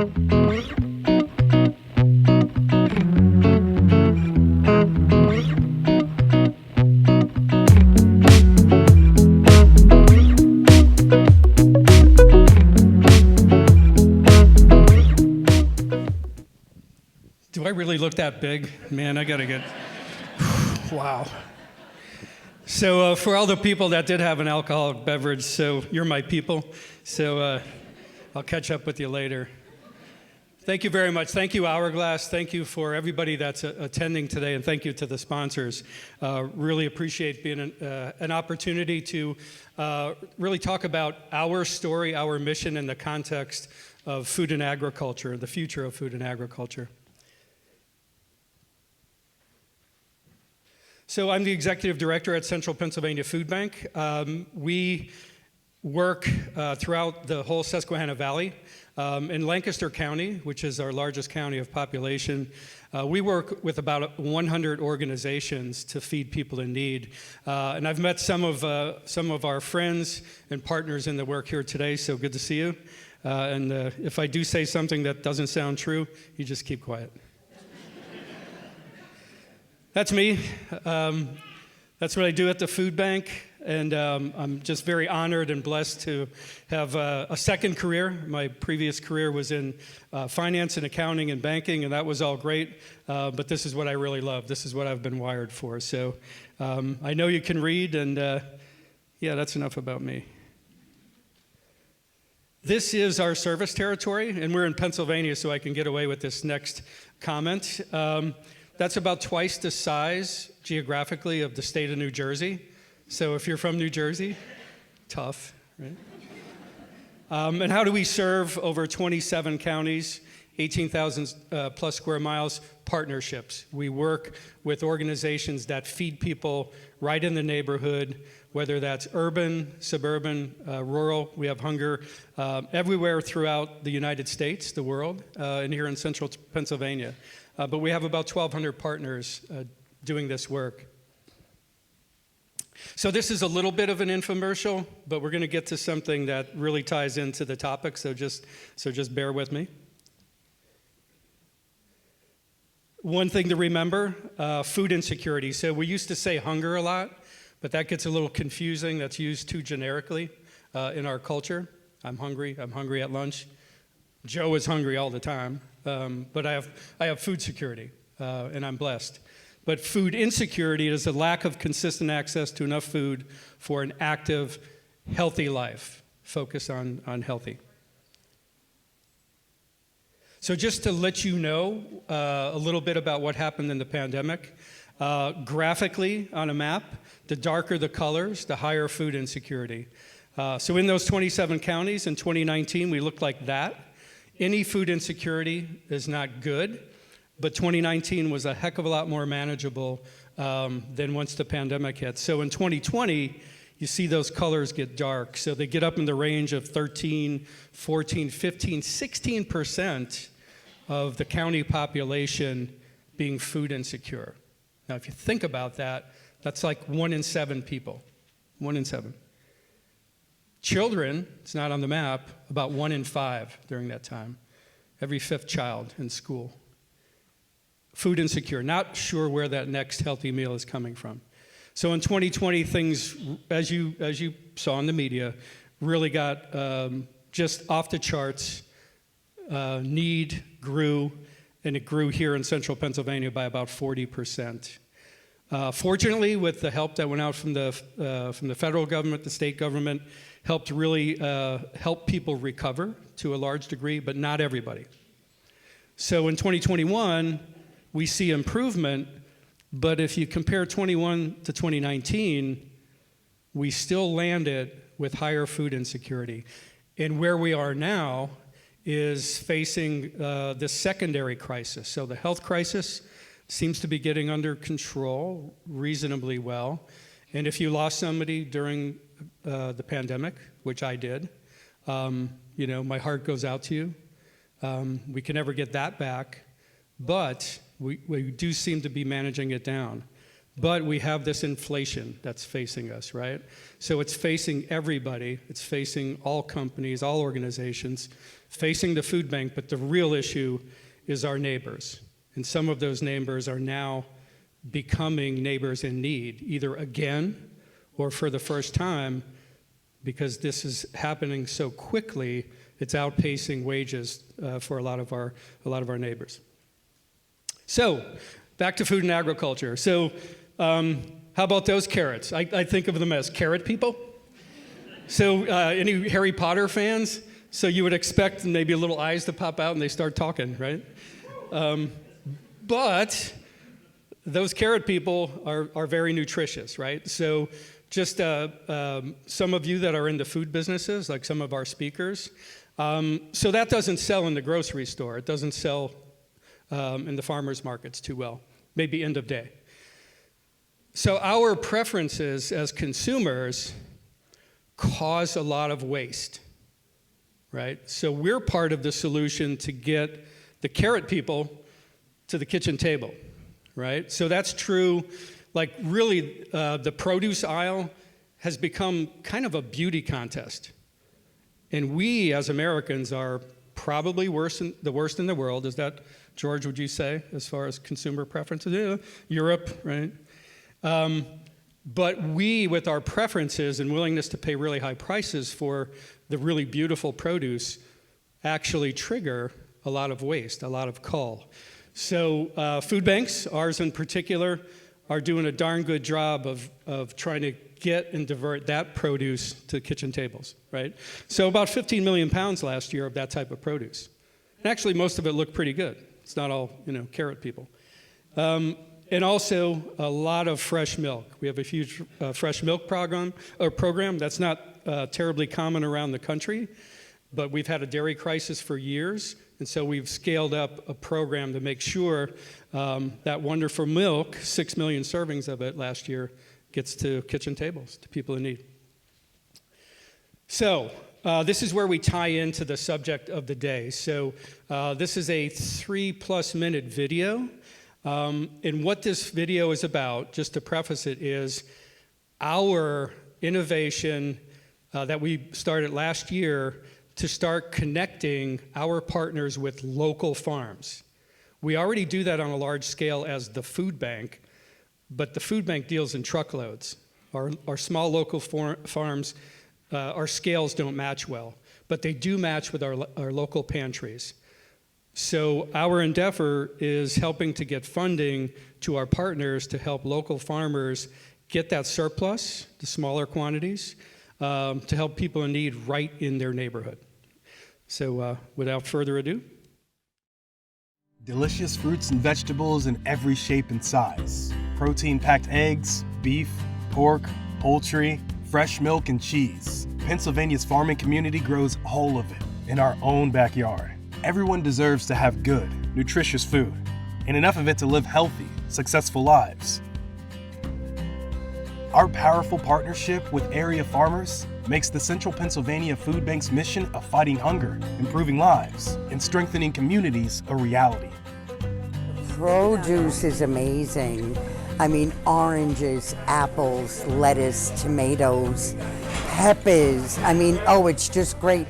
Do I really look that big? Man, I gotta get, wow. So for all the people that did have an alcoholic beverage, so you're my people. So I'll catch up with you later. Thank you very much. Thank you, Hourglass. Thank you for everybody that's attending today, and thank you to the sponsors. Really appreciate being an opportunity to really talk about our story, our mission in the context of food and agriculture, the future of food and agriculture. So I'm the executive director at Central Pennsylvania Food Bank. We work throughout the whole Susquehanna Valley. In Lancaster County, which is our largest county of population, we work with about 100 organizations to feed people in need. And I've met some of our friends and partners in the work here today, so good to see you. And if I do say something that doesn't sound true, you just keep quiet. That's me. That's what I do at the food bank, and I'm just very honored and blessed to have a second career. My previous career was in finance and accounting and banking, and that was all great, but this is what I really love. This is what I've been wired for. So I know you can read, and yeah, that's enough about me. This is our service territory, and we're in Pennsylvania, so I can get away with this next comment. That's about twice the size geographically of the state of New Jersey. So if you're from New Jersey, tough, right? And how do we serve over 27 counties, 18,000 plus square miles? Partnerships. We work with organizations that feed people right in the neighborhood, whether that's urban, suburban, rural. We have hunger everywhere throughout the United States, the world, and here in central Pennsylvania. But we have about 1,200 partners doing this work. So this is a little bit of an infomercial, but we're going to get to something that really ties into the topic, so just bear with me. One thing to remember, food insecurity. So we used to say hunger a lot, but that gets a little confusing. That's used too generically in our culture. I'm hungry at lunch. Joe is hungry all the time, but I have food security, and I'm blessed. But food insecurity is a lack of consistent access to enough food for an active, healthy life. Focus on healthy. So just to let you know a little bit about what happened in the pandemic, graphically on a map, the darker the colors, the higher food insecurity. So in those 27 counties in 2019, we looked like that. Any food insecurity is not good, but 2019 was a heck of a lot more manageable than once the pandemic hit. So in 2020, you see those colors get dark. So they get up in the range of 13, 14, 15, 16% of the county population being food insecure. Now, if you think about that, that's like 1 in 7 people, 1 in 7. Children, it's not on the map, about 1 in 5 during that time. Every 5th child in school. Food insecure, not sure where that next healthy meal is coming from. So in 2020, things, as you saw in the media, really got just off the charts. Need grew, and it grew here in central Pennsylvania by about 40%. Fortunately, with the help that went out from the federal government, the state government, helped really help people recover to a large degree, but not everybody. So in 2021, we see improvement, but if you compare 21 to 2019, we still landed with higher food insecurity. And where we are now is facing the secondary crisis. So the health crisis seems to be getting under control reasonably well. And if you lost somebody during the pandemic, which I did, my heart goes out to you. We can never get that back, but we do seem to be managing it down. But we have this inflation that's facing us, right? So it's facing everybody. It's facing all companies, all organizations, facing the food bank, but the real issue is our neighbors. And some of those neighbors are now becoming neighbors in need, either again or for the first time, because this is happening so quickly, it's outpacing wages for a lot of our neighbors. So, back to food and agriculture. So, how about those carrots? I think of them as carrot people. So, any Harry Potter fans? So you would expect maybe little eyes to pop out and they start talking, right? But those carrot people are very nutritious, right? So just some of you that are in the food businesses, like some of our speakers, so that doesn't sell in the grocery store. It doesn't sell in the farmers markets too well, maybe end of day. So our preferences as consumers cause a lot of waste, right? So we're part of the solution to get the carrot people to the kitchen table, right? So that's true, like really the produce aisle has become kind of a beauty contest. And we as Americans are probably the worst in the world. Is that, George, would you say, as far as consumer preferences? Yeah, Europe, right? But we, with our preferences and willingness to pay really high prices for the really beautiful produce, actually trigger a lot of waste, a lot of cull. So food banks, ours in particular, are doing a darn good job of trying to get and divert that produce to kitchen tables, right? So about 15 million pounds last year of that type of produce. And actually, most of it looked pretty good. It's not all, carrot people. And also a lot of fresh milk. We have a huge fresh milk program that's not terribly common around the country, but we've had a dairy crisis for years, and so we've scaled up a program to make sure that wonderful milk, 6 million servings of it last year, gets to kitchen tables, to people in need. So this is where we tie into the subject of the day. So this is a 3+ minute video. And what this video is about, just to preface it, is our innovation that we started last year to start connecting our partners with local farms. We already do that on a large scale as the food bank, but the food bank deals in truckloads. Our small local farms, our scales don't match well, but they do match with our local pantries. So our endeavor is helping to get funding to our partners to help local farmers get that surplus, the smaller quantities, to help people in need right in their neighborhood. So without further ado. Delicious fruits and vegetables in every shape and size. Protein-packed eggs, beef, pork, poultry, fresh milk, and cheese. Pennsylvania's farming community grows all of it in our own backyard. Everyone deserves to have good, nutritious food, and enough of it to live healthy, successful lives. Our powerful partnership with area farmers makes the Central Pennsylvania Food Bank's mission of fighting hunger, improving lives, and strengthening communities a reality. Produce is amazing. I mean, oranges, apples, lettuce, tomatoes, peppers. I mean, it's just great.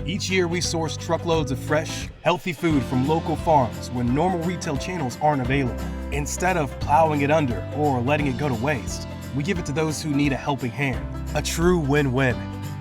Each year we source truckloads of fresh, healthy food from local farms when normal retail channels aren't available. Instead of plowing it under or letting it go to waste, we give it to those who need a helping hand. A true win-win.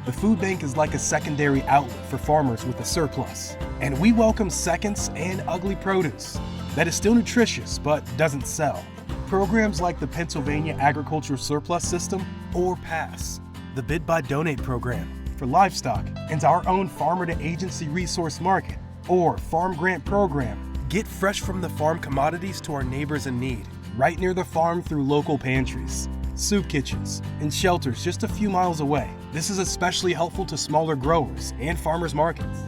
The food bank is like a secondary outlet for farmers with a surplus. And we welcome seconds and ugly produce that is still nutritious but doesn't sell. Programs like the Pennsylvania Agricultural Surplus System, or PASS, the Bid Buy Donate program for livestock, and our own Farmer to Agency Resource Market, or Farm Grant Program. Get fresh from the farm commodities to our neighbors in need, right near the farm through local pantries, soup kitchens, and shelters just a few miles away. This is especially helpful to smaller growers and farmers markets.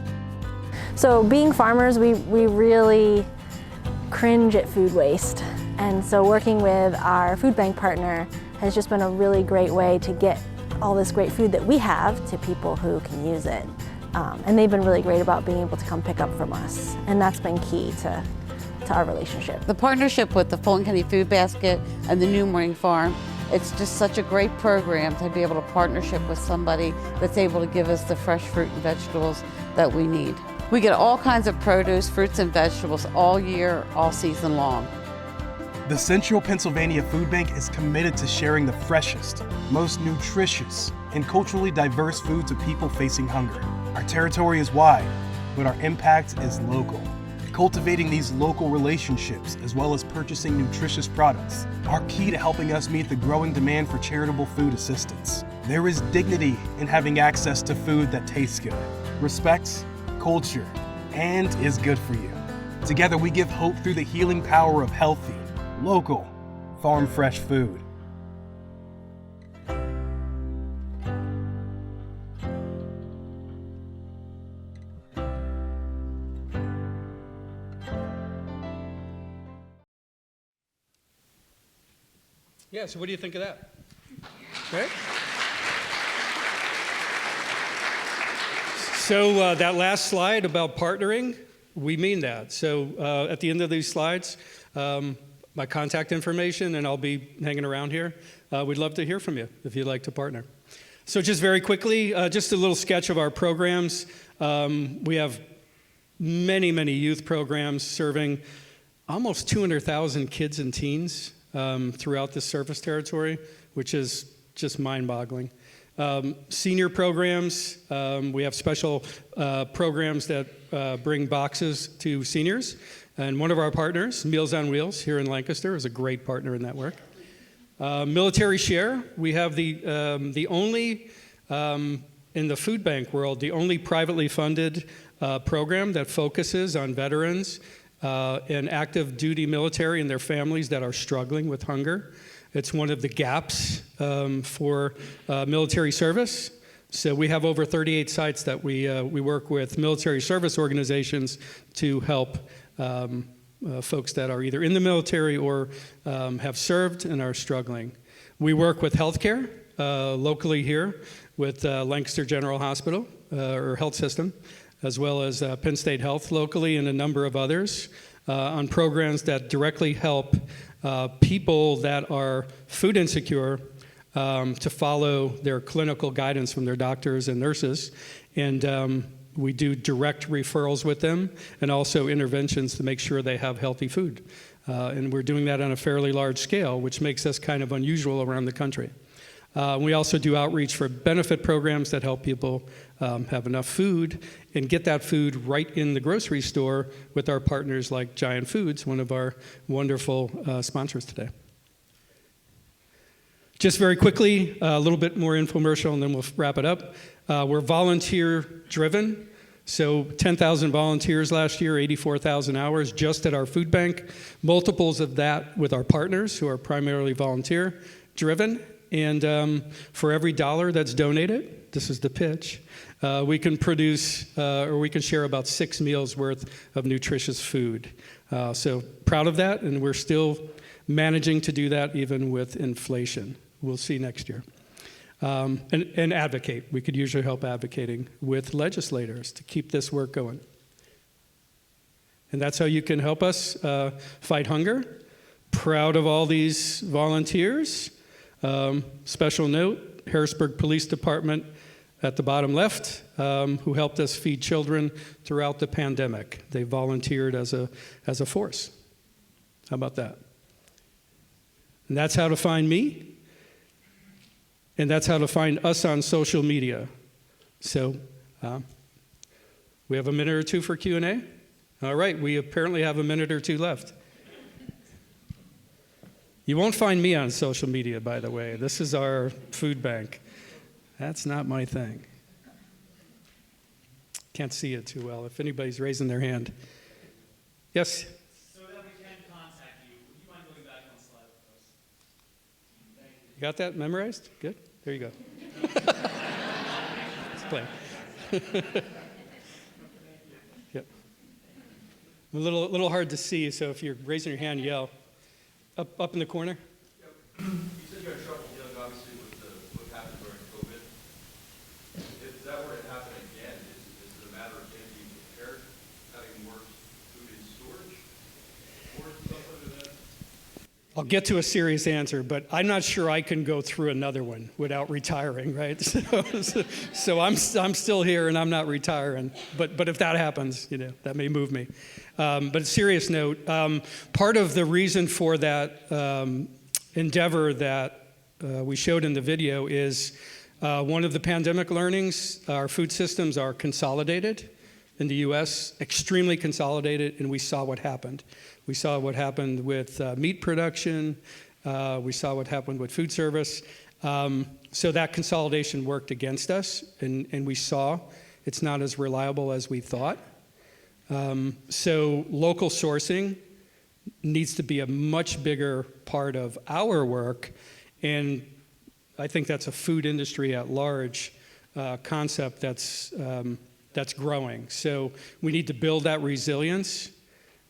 So being farmers, we really cringe at food waste. And so working with our food bank partner has just been a really great way to get all this great food that we have to people who can use it. And they've been really great about being able to come pick up from us. And that's been key to to our relationship. The partnership with the Fulton County Food Basket and the New Morning Farm, it's just such a great program to be able to partnership with somebody that's able to give us the fresh fruit and vegetables that we need. We get all kinds of produce, fruits and vegetables all year, all season long. The Central Pennsylvania Food Bank is committed to sharing the freshest, most nutritious, and culturally diverse foods with people facing hunger. Our territory is wide, but our impact is local. Cultivating these local relationships, as well as purchasing nutritious products, are key to helping us meet the growing demand for charitable food assistance. There is dignity in having access to food that tastes good, respects culture, and is good for you. Together, we give hope through the healing power of healthy, local, farm-fresh food. Yeah, so what do you think of that? Right? So that last slide about partnering, we mean that. So at the end of these slides, my contact information, and I'll be hanging around here. We'd love to hear from you if you'd like to partner. So just very quickly, just a little sketch of our programs. We have many, many youth programs serving almost 200,000 kids and teens throughout this service territory, which is just mind-boggling. Senior programs, we have special programs that bring boxes to seniors. And one of our partners, Meals on Wheels here in Lancaster, is a great partner in that work. Military Share, we have the only, in the food bank world, the only privately funded program that focuses on veterans and active duty military and their families that are struggling with hunger. It's one of the gaps for military service. So we have over 38 sites that we work with military service organizations to help folks that are either in the military or have served and are struggling. We work with healthcare locally here with Lancaster General Hospital or Health System, as well as Penn State Health locally and a number of others on programs that directly help people that are food insecure to follow their clinical guidance from their doctors and nurses. And we do direct referrals with them and also interventions to make sure they have healthy food. And we're doing that on a fairly large scale, which makes us kind of unusual around the country. We also do outreach for benefit programs that help people have enough food and get that food right in the grocery store with our partners like Giant Foods, one of our wonderful sponsors today. Just very quickly, a little bit more infomercial and then we'll wrap it up. We're volunteer driven. So 10,000 volunteers last year, 84,000 hours just at our food bank. Multiples of that with our partners who are primarily volunteer driven. And for every dollar that's donated, this is the pitch, we can produce or we can share about 6 meals worth of nutritious food. So proud of that, and we're still managing to do that even with inflation. We'll see next year. And advocate. We could usually help advocating with legislators to keep this work going. And that's how you can help us fight hunger. Proud of all these volunteers. Special note, Harrisburg Police Department at the bottom left, who helped us feed children throughout the pandemic. They volunteered as a force. How about that? And that's how to find me. And that's how to find us on social media. So we have a minute or two for Q&A. All right, we apparently have a minute or two left. You won't find me on social media, by the way. This is our food bank. That's not my thing. Can't see it too well. If anybody's raising their hand. Yes? So that we can contact you, would you mind going back on slide with us? Thank you. You got that memorized? Good. There you go. Let's play. Yep. A little hard to see, so if you're raising your hand, yell. Up in the corner. Yep. You said you had trouble dealing, obviously, with what happened during COVID. If that were to happen again, is it a matter of getting you prepared, having more food in storage? I'll get to a serious answer, but I'm not sure I can go through another one without retiring, right? So I'm still here and I'm not retiring. But if that happens, that may move me. But a serious note, part of the reason for that endeavor that we showed in the video is one of the pandemic learnings. Our food systems are consolidated in the U.S., extremely consolidated, and we saw what happened. We saw what happened with meat production. We saw what happened with food service. So that consolidation worked against us, and we saw it's not as reliable as we thought. So local sourcing needs to be a much bigger part of our work, and I think that's a food industry at large concept that's growing. So we need to build that resilience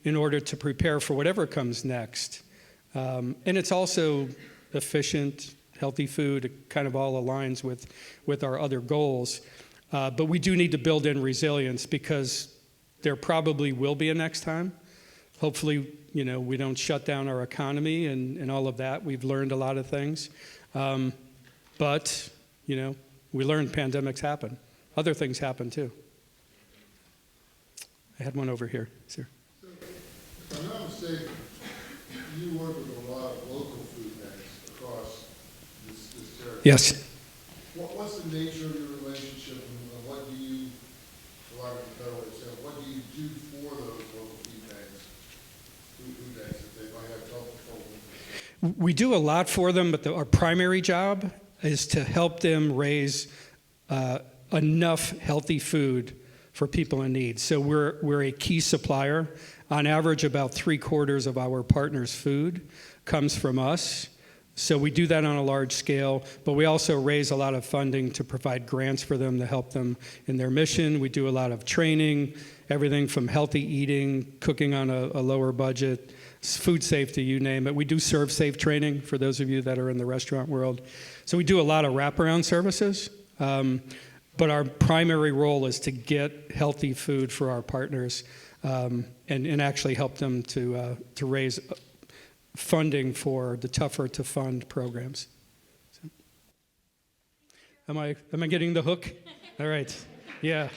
in order to prepare for whatever comes next. And it's also efficient, healthy food. It kind of all aligns with our other goals. But we do need to build in resilience because there probably will be a next time. Hopefully, we don't shut down our economy and all of that. We've learned a lot of things. But, we learned pandemics happen. Other things happen too. I had one over here, sir. If I'm not mistaken, you work with a lot of local food banks across this territory. Yes. What's the nature of your relationship, and what do you, for lack of a better way to say it, what do you do for those local food banks if they might have trouble? We do a lot for them, but our primary job is to help them raise enough healthy food for people in need. So we're a key supplier. On average, about 3/4 of our partners' food comes from us. So we do that on a large scale, but we also raise a lot of funding to provide grants for them to help them in their mission. We do a lot of training, everything from healthy eating, cooking on a lower budget, food safety, you name it. We do serve safe training for those of you that are in the restaurant world. So we do a lot of wraparound services. But our primary role is to get healthy food for our partners and actually help them to raise funding for the tougher to fund programs. So, am I getting the hook? All right. Yeah.